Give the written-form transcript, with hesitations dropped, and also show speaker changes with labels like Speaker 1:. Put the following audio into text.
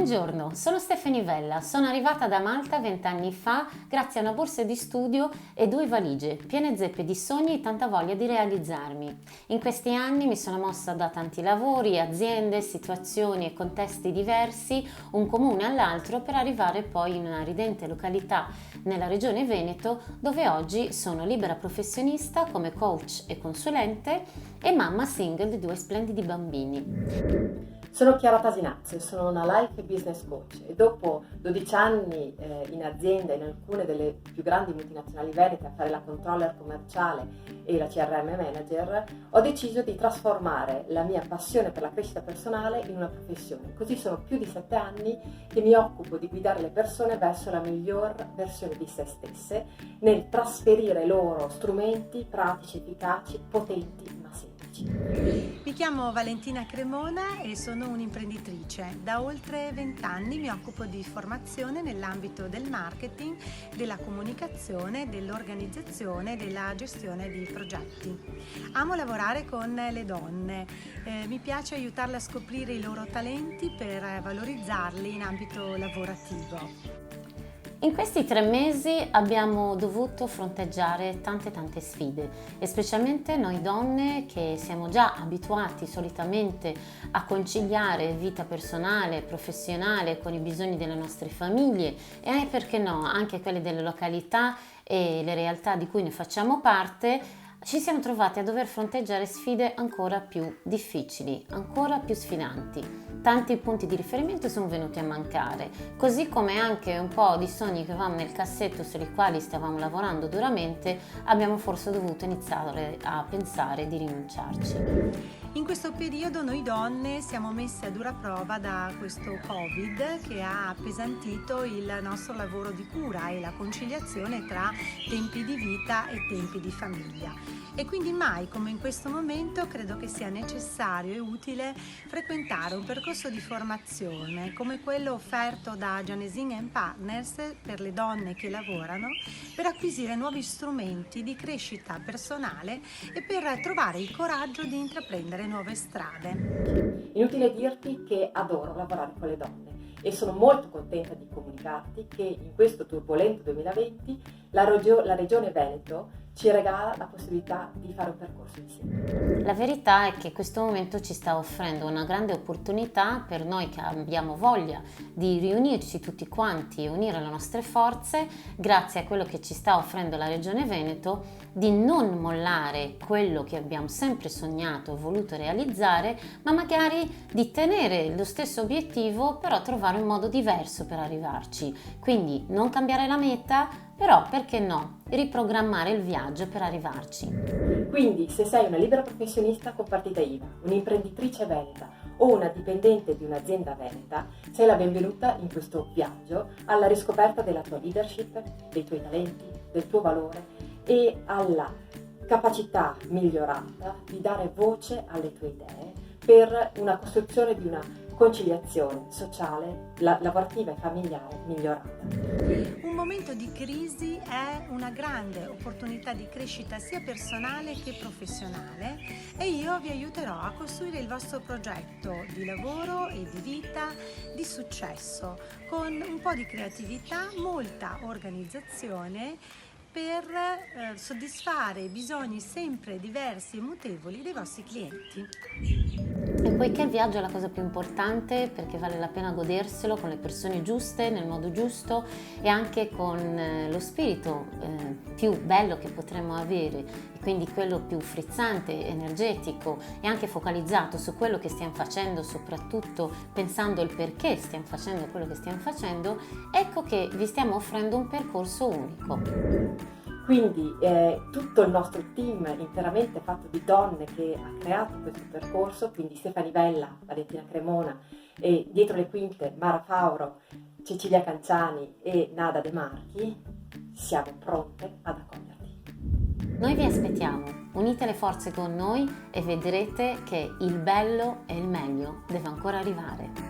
Speaker 1: Buongiorno, sono Stefani Vella, sono arrivata da Malta 20 anni fa grazie a una borsa di studio e 2 valigie, piene zeppe di sogni e tanta voglia di realizzarmi. In questi anni mi sono mossa da tanti lavori, aziende, situazioni e contesti diversi, un comune all'altro, per arrivare poi in una ridente località nella regione Veneto, dove oggi sono libera professionista come coach e consulente e mamma single di 2 splendidi bambini.
Speaker 2: Sono Chiara Tasinazzo e sono una life e business coach e dopo 12 anni in azienda in alcune delle più grandi multinazionali venete a fare la controller commerciale e la CRM manager, ho deciso di trasformare la mia passione per la crescita personale in una professione. Così sono più di 7 anni che mi occupo di guidare le persone verso la miglior versione di se stesse nel trasferire loro strumenti pratici, efficaci, potenti ma semplici.
Speaker 3: Mi chiamo Valentina Cremona e sono un'imprenditrice. Da oltre 20 anni mi occupo di formazione nell'ambito del marketing, della comunicazione, dell'organizzazione e della gestione di progetti. Amo lavorare con le donne, mi piace aiutarle a scoprire i loro talenti per valorizzarli in ambito lavorativo.
Speaker 1: In questi 3 mesi abbiamo dovuto fronteggiare tante sfide e specialmente noi donne che siamo già abituati solitamente a conciliare vita personale e professionale con i bisogni delle nostre famiglie e perché no, anche quelle delle località e le realtà di cui ne facciamo parte. Ci siamo trovati a dover fronteggiare sfide ancora più difficili, ancora più sfidanti. Tanti punti di riferimento sono venuti a mancare, così come anche un po' di sogni che avevamo nel cassetto sui quali stavamo lavorando duramente, abbiamo forse dovuto iniziare a pensare di rinunciarci.
Speaker 3: In questo periodo noi donne siamo messe a dura prova da questo Covid che ha appesantito il nostro lavoro di cura e la conciliazione tra tempi di vita e tempi di famiglia. E quindi mai come in questo momento credo che sia necessario e utile frequentare un percorso di formazione come quello offerto da Janesin Partners per le donne che lavorano, per acquisire nuovi strumenti di crescita personale e per trovare il coraggio di intraprendere nuove strade.
Speaker 2: Inutile dirti che adoro lavorare con le donne e sono molto contenta di comunicarti che in questo turbolento 2020 la Regione Veneto ci regala la possibilità di fare un percorso insieme.
Speaker 1: La verità è che questo momento ci sta offrendo una grande opportunità per noi che abbiamo voglia di riunirci tutti quanti e unire le nostre forze, grazie a quello che ci sta offrendo la Regione Veneto, di non mollare quello che abbiamo sempre sognato e voluto realizzare, ma magari di tenere lo stesso obiettivo, però trovare un modo diverso per arrivarci. Quindi non cambiare la meta, però perché no, riprogrammare il viaggio per arrivarci.
Speaker 2: Quindi se sei una libera professionista con partita IVA, un'imprenditrice veneta o una dipendente di un'azienda veneta, sei la benvenuta in questo viaggio alla riscoperta della tua leadership, dei tuoi talenti, del tuo valore e alla capacità migliorata di dare voce alle tue idee per una costruzione di una conciliazione sociale, lavorativa e familiare migliorata.
Speaker 3: Un momento di crisi è una grande opportunità di crescita sia personale che professionale e io vi aiuterò a costruire il vostro progetto di lavoro e di vita di successo con un po' di creatività, molta organizzazione per soddisfare i bisogni sempre diversi e mutevoli dei vostri clienti.
Speaker 1: E poiché il viaggio è la cosa più importante, perché vale la pena goderselo con le persone giuste, nel modo giusto e anche con lo spirito più bello che potremmo avere, e quindi quello più frizzante, energetico e anche focalizzato su quello che stiamo facendo, soprattutto pensando al perché stiamo facendo quello che stiamo facendo, ecco che vi stiamo offrendo un percorso unico.
Speaker 2: Quindi tutto il nostro team interamente fatto di donne che ha creato questo percorso, quindi Stefani Vella, Valentina Cremona e dietro le quinte Mara Fauro, Cecilia Canciani e Nada De Marchi, siamo pronte ad accoglierti.
Speaker 1: Noi vi aspettiamo, unite le forze con noi e vedrete che il bello e il meglio deve ancora arrivare.